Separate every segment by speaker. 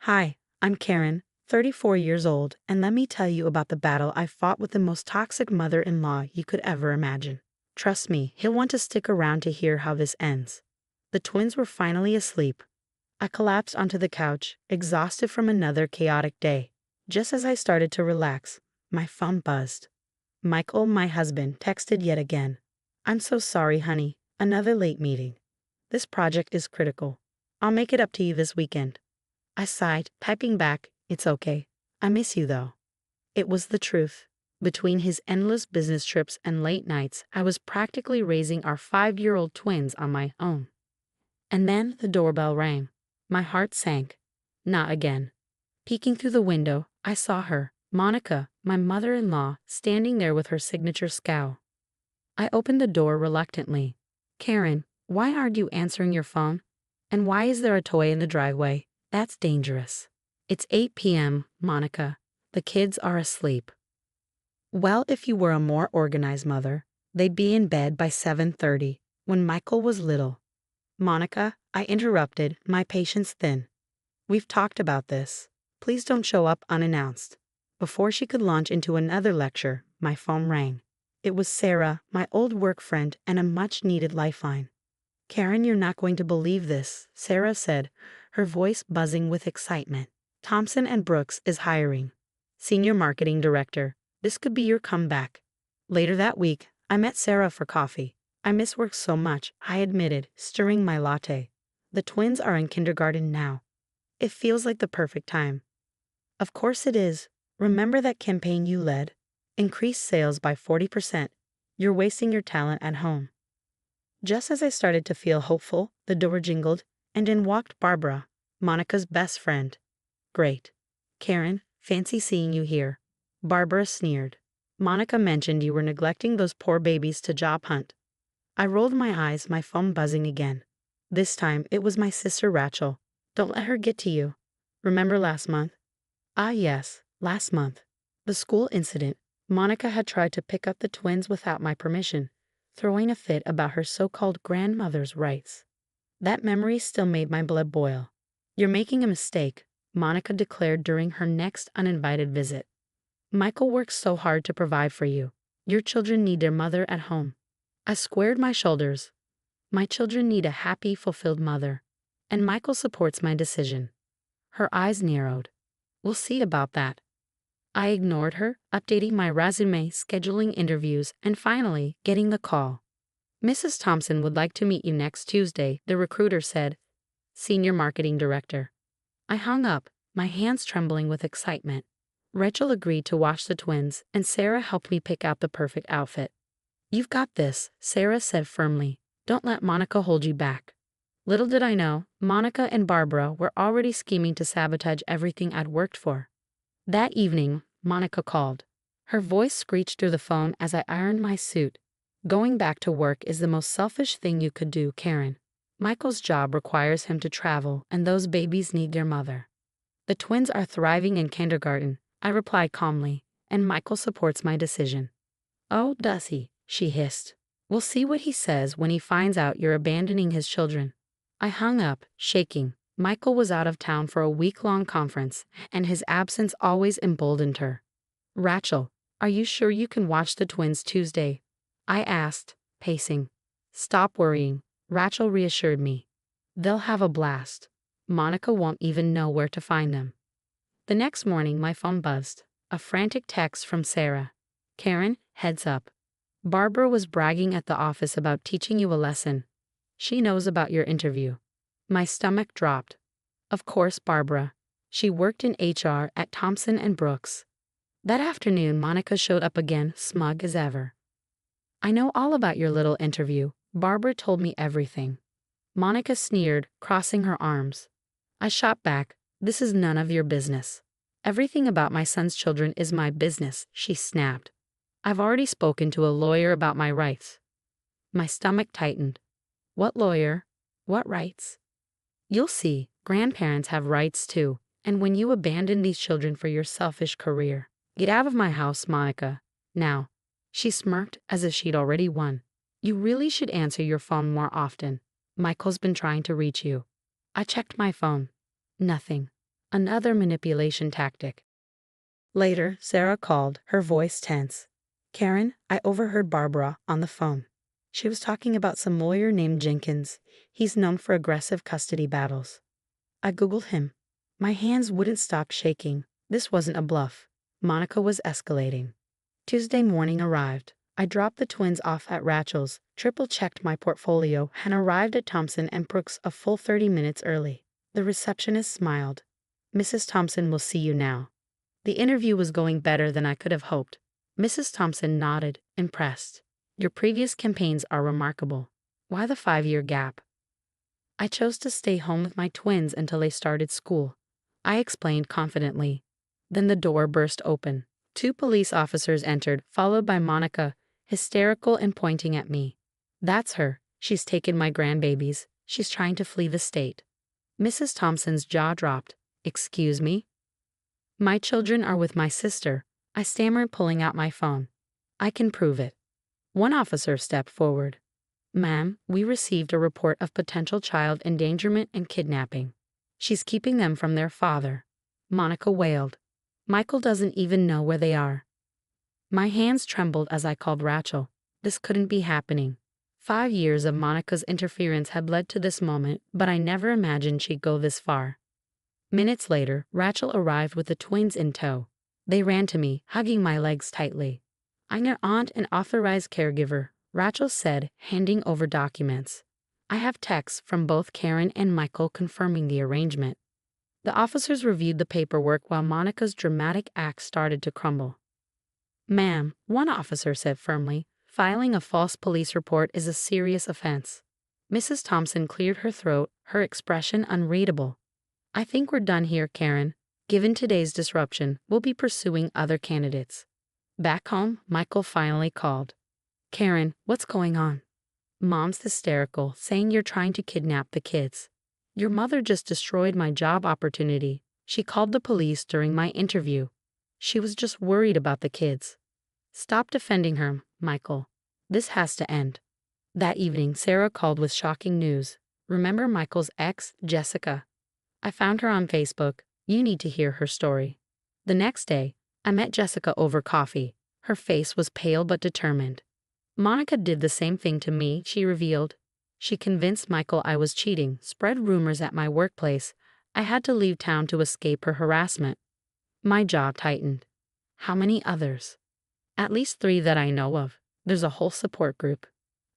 Speaker 1: Hi, I'm Karen, 34 years old, and let me tell you about the battle I fought with the most toxic mother-in-law you could ever imagine. Trust me, he'll want to stick around to hear how this ends. The twins were finally asleep. I collapsed onto the couch, exhausted from another chaotic day. Just as I started to relax, my phone buzzed. Michael, my husband, texted yet again. "I'm so sorry, honey. Another late meeting. This project is critical. I'll make it up to you this weekend." I sighed, typing back, "It's okay. I miss you though." It was the truth. Between his endless business trips and late nights, I was practically raising our 5-year-old twins on my own. And then the doorbell rang. My heart sank. Not again. Peeking through the window, I saw her, Monica, my mother-in-law, standing there with her signature scowl. I opened the door reluctantly. "Karen, why aren't you answering your phone? And why is there a toy in the driveway? That's dangerous." "It's 8 p.m., Monica. The kids are asleep." Well, if you were a more organized mother, they'd be in bed by 7:30, when Michael was little. "Monica," I interrupted, my patience thin. "We've talked about this. Please don't show up unannounced." Before she could launch into another lecture, my phone rang. It was Sarah, my old work friend and a much-needed lifeline. "Karen, you're not going to believe this," Sarah said, her voice buzzing with excitement. "Thompson and Brooks is hiring. Senior Marketing Director. This could be your comeback." Later that week, I met Sarah for coffee. "I miss work so much," I admitted, stirring my latte. "The twins are in kindergarten now. It feels like the perfect time." "Of course it is. Remember that campaign you led? Increase sales by 40%. You're wasting your talent at home." Just as I started to feel hopeful, the door jingled, and in walked Barbara, Monica's best friend. "Great. Karen, fancy seeing you here." Barbara sneered. "Monica mentioned you were neglecting those poor babies to job hunt." I rolled my eyes, my phone buzzing again. This time, it was my sister Rachel. "Don't let her get to you. Remember last month?" "Ah, yes, last month. The school incident. Monica had tried to pick up the twins without my permission, throwing a fit about her so-called grandmother's rights. That memory still made my blood boil. "You're making a mistake," Monica declared during her next uninvited visit. "Michael works so hard to provide for you. Your children need their mother at home." I squared my shoulders. My children need a happy, fulfilled mother. And Michael supports my decision. Her eyes narrowed. "We'll see about that." I ignored her, updating my resume, scheduling interviews, and finally getting the call. "Mrs. Thompson would like to meet you next Tuesday," the recruiter said. "Senior Marketing Director." I hung up, my hands trembling with excitement. Rachel agreed to watch the twins, and Sarah helped me pick out the perfect outfit. "You've got this," Sarah said firmly. "Don't let Monica hold you back." Little did I know, Monica and Barbara were already scheming to sabotage everything I'd worked for. That evening, Monica called. Her voice screeched through the phone as I ironed my suit. "Going back to work is the most selfish thing you could do, Karen. Michael's job requires him to travel, and those babies need their mother." "The twins are thriving in kindergarten," I replied calmly, "and Michael supports my decision." "Oh, does he?" she hissed. "We'll see what he says when he finds out you're abandoning his children." I hung up, shaking. Michael was out of town for a week-long conference, and his absence always emboldened her. "Rachel, are you sure you can watch the twins Tuesday?" I asked, pacing. "Stop worrying," Rachel reassured me. "They'll have a blast. Monica won't even know where to find them." The next morning, my phone buzzed. A frantic text from Sarah. "Karen, heads up. Barbara was bragging at the office about teaching you a lesson. She knows about your interview." My stomach dropped. Of course, Barbara. She worked in HR at Thompson and Brooks. That afternoon, Monica showed up again, smug as ever. "I know all about your little interview. Barbara told me everything." Monica sneered, crossing her arms. I shot back. "This is none of your business." "Everything about my son's children is my business," she snapped. "I've already spoken to a lawyer about my rights." My stomach tightened. "What lawyer? What rights?" "You'll see, grandparents have rights too, and when you abandon these children for your selfish career, get out of my house, Monica. Now." She smirked as if she'd already won. "You really should answer your phone more often. Michael's been trying to reach you." I checked my phone. Nothing. Another manipulation tactic. Later, Sarah called, her voice tense. Karen, I overheard Barbara on the phone. She was talking about some lawyer named Jenkins. He's known for aggressive custody battles. I Googled him. My hands wouldn't stop shaking. This wasn't a bluff. Monica was escalating. Tuesday morning arrived. I dropped the twins off at Rachel's, triple-checked my portfolio, and arrived at Thompson and Brooks a full 30 minutes early. The receptionist smiled. Mrs. Thompson will see you now. The interview was going better than I could have hoped. Mrs. Thompson nodded, impressed. Your previous campaigns are remarkable. Why the 5-year gap? I chose to stay home with my twins until they started school. I explained confidently. Then the door burst open. 2 police officers entered, followed by Monica, hysterical and pointing at me. That's her. She's taken my grandbabies. She's trying to flee the state. Mrs. Thompson's jaw dropped. Excuse me? My children are with my sister. I stammered, pulling out my phone. I can prove it. One officer stepped forward. Ma'am, we received a report of potential child endangerment and kidnapping. She's keeping them from their father. Monica wailed. Michael doesn't even know where they are. My hands trembled as I called Rachel. This couldn't be happening. 5 years of Monica's interference had led to this moment, but I never imagined she'd go this far. Minutes later, Rachel arrived with the twins in tow. They ran to me, hugging my legs tightly. I'm your aunt and authorized caregiver, Rachel said, handing over documents. I have texts from both Karen and Michael confirming the arrangement. The officers reviewed the paperwork while Monica's dramatic act started to crumble. Ma'am, one officer said firmly, filing a false police report is a serious offense. Mrs. Thompson cleared her throat, her expression unreadable. I think we're done here, Karen. Given today's disruption, we'll be pursuing other candidates. Back home, Michael finally called. Karen, what's going on? Mom's hysterical, saying you're trying to kidnap the kids. Your mother just destroyed my job opportunity. She called the police during my interview. She was just worried about the kids. Stop defending her, Michael. This has to end. That evening, Sarah called with shocking news. Remember Michael's ex, Jessica? I found her on Facebook. You need to hear her story. The next day, I met Jessica over coffee. Her face was pale but determined. Monica did the same thing to me, she revealed. She convinced Michael I was cheating, spread rumors at my workplace. I had to leave town to escape her harassment. My jaw tightened. How many others? At least 3 that I know of. There's a whole support group.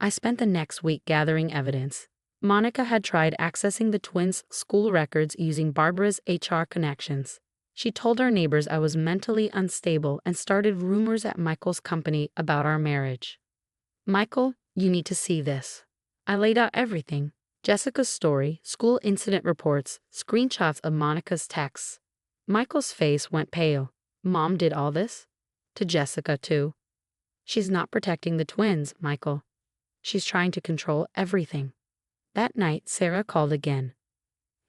Speaker 1: I spent the next week gathering evidence. Monica had tried accessing the twins' school records using Barbara's HR connections. She told our neighbors I was mentally unstable and started rumors at Michael's company about our marriage. Michael, you need to see this. I laid out everything. Jessica's story, school incident reports, screenshots of Monica's texts. Michael's face went pale. Mom did all this? To Jessica, too. She's not protecting the twins, Michael. She's trying to control everything. That night, Sarah called again.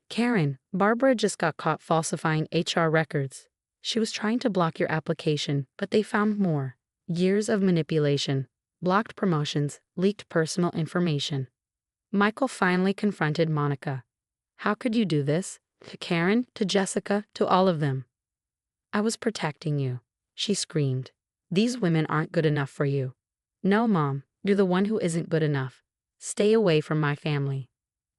Speaker 1: Karen, Barbara just got caught falsifying HR records. She was trying to block your application, but they found more. Years of manipulation, blocked promotions, leaked personal information. Michael finally confronted Monica. How could you do this? To Karen, to Jessica, to all of them. I was protecting you, she screamed. These women aren't good enough for you. No, Mom, you're the one who isn't good enough. Stay away from my family.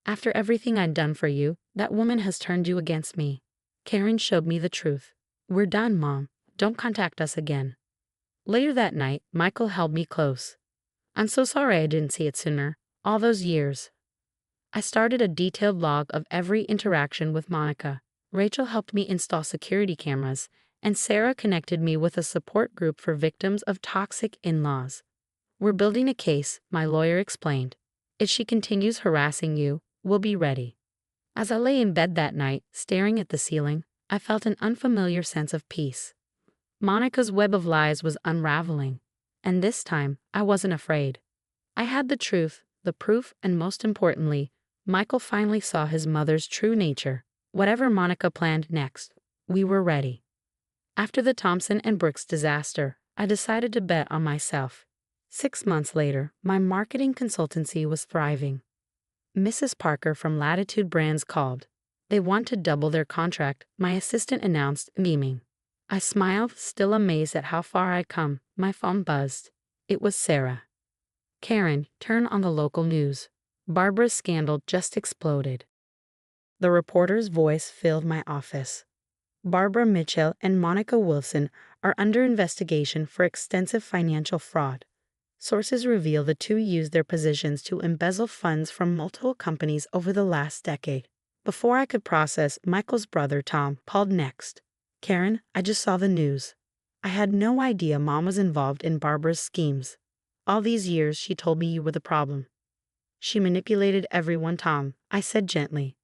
Speaker 1: After everything I'd done for you, that woman has turned you against me. Karen showed me the truth. We're done, Mom. Don't contact us again. Later that night, Michael held me close. I'm so sorry I didn't see it sooner. All those years. I started a detailed log of every interaction with Monica. Rachel helped me install security cameras, and Sarah connected me with a support group for victims of toxic in-laws. We're building a case, my lawyer explained. If she continues harassing you, we'll be ready. As I lay in bed that night, staring at the ceiling, I felt an unfamiliar sense of peace. Monica's web of lies was unraveling, and this time I wasn't afraid. I had the truth, the proof, and most importantly, Michael finally saw his mother's true nature. Whatever Monica planned next, we were ready. After the Thompson and Brooks disaster, I decided to bet on myself. 6 months later, my marketing consultancy was thriving. Mrs. Parker from Latitude Brands called. They want to double their contract, my assistant announced, beaming. I smiled, still amazed at how far I'd come. My phone buzzed. It was Sarah. Karen, turn on the local news. Barbara's scandal just exploded. The reporter's voice filled my office. Barbara Mitchell and Monica Wilson are under investigation for extensive financial fraud. Sources reveal the two used their positions to embezzle funds from multiple companies over the last decade. Before I could process, Michael's brother, Tom, called next. Karen, I just saw the news. I had no idea Mom was involved in Barbara's schemes. All these years, she told me you were the problem. She manipulated everyone, Tom, I said gently.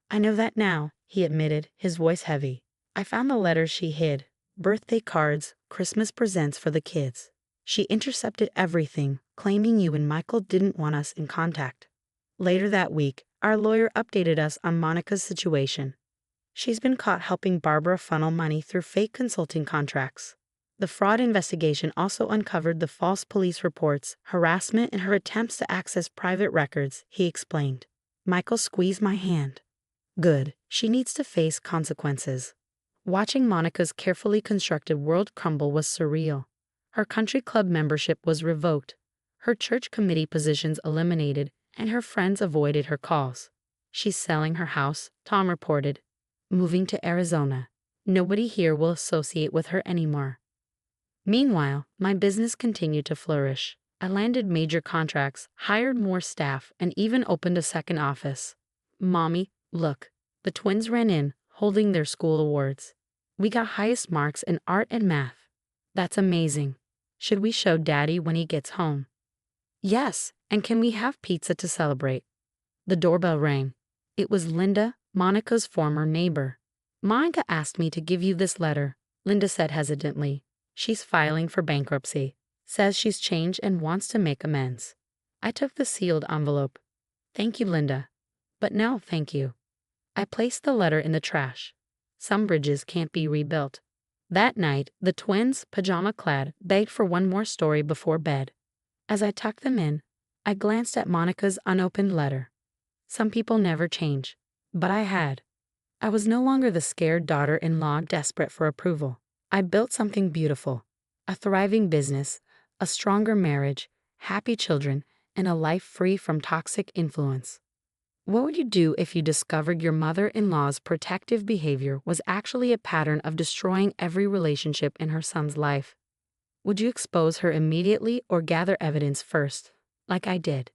Speaker 1: I know that now, he admitted, his voice heavy. I found the letters she hid, birthday cards, Christmas presents for the kids. She intercepted everything, claiming you and Michael didn't want us in contact. Later that week, our lawyer updated us on Monica's situation. She's been caught helping Barbara funnel money through fake consulting contracts. The fraud investigation also uncovered the false police reports, harassment, and her attempts to access private records, he explained. Michael squeezed my hand. Good, she needs to face consequences. Watching Monica's carefully constructed world crumble was surreal. Her country club membership was revoked, her church committee positions eliminated, and her friends avoided her calls. She's selling her house, Tom reported. Moving to Arizona. Nobody here will associate with her anymore. Meanwhile, my business continued to flourish. I landed major contracts, hired more staff, and even opened a second office. Mommy, look. The twins ran in, holding their school awards. We got highest marks in art and math. That's amazing. Should we show Daddy when he gets home? Yes, and can we have pizza to celebrate? The doorbell rang. It was Linda, Monica's former neighbor. Monica asked me to give you this letter, Linda said hesitantly. She's filing for bankruptcy. Says she's changed and wants to make amends. I took the sealed envelope. Thank you, Linda. But no, thank you. I placed the letter in the trash. Some bridges can't be rebuilt. That night, the twins, pajama-clad, begged for one more story before bed. As I tucked them in, I glanced at Monica's unopened letter. Some people never change, but I had. I was no longer the scared daughter-in-law desperate for approval. I built something beautiful, a thriving business, a stronger marriage, happy children, and a life free from toxic influence. What would you do if you discovered your mother-in-law's protective behavior was actually a pattern of destroying every relationship in her son's life? Would you expose her immediately or gather evidence first, like I did?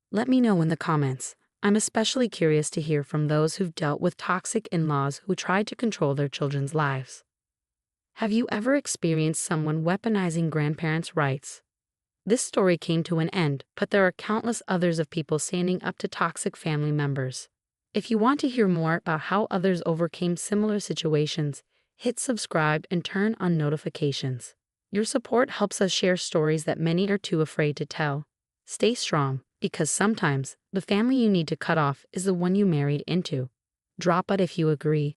Speaker 1: Let me know in the comments. I'm especially curious to hear from those who've dealt with toxic in-laws who tried to control their children's lives. Have you ever experienced someone weaponizing grandparents' rights? This story came to an end, but there are countless others of people standing up to toxic family members. If you want to hear more about how others overcame similar situations, hit subscribe and turn on notifications. Your support helps us share stories that many are too afraid to tell. Stay strong, because sometimes the family you need to cut off is the one you married into. Drop it if you agree.